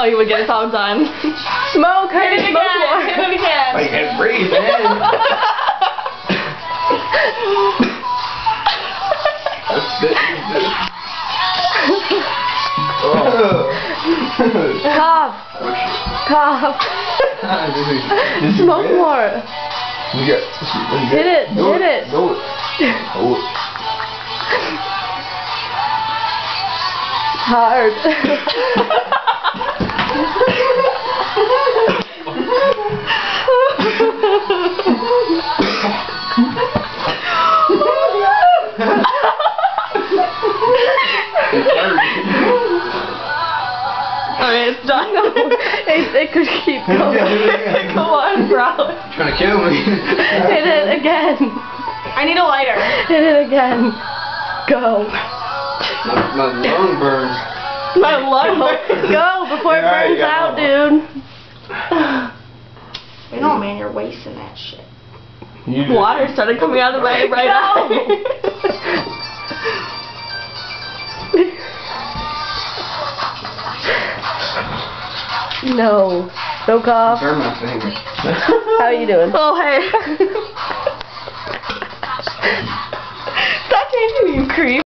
Oh, you would get it all done. Smoke, hurry, Hit it smoke again. more. Hit it again. I can't breathe, man. Cough. Cough. Smoke more. Hit it. Do Hit it. Do it. Do it. Hard. Alright, it's done. It could keep going. Come on, bro. Trying to kill me. Hit it again. I need a lighter. Hit it again. Go. My lung burns. My lung. Go before it Alright, burns you got out, one. dude. No, man, you're wasting that shit. You do. Water started coming out of my right eye. No. No cough. Burn my finger. How you doing? Oh, hey. Stop changing me, you creep.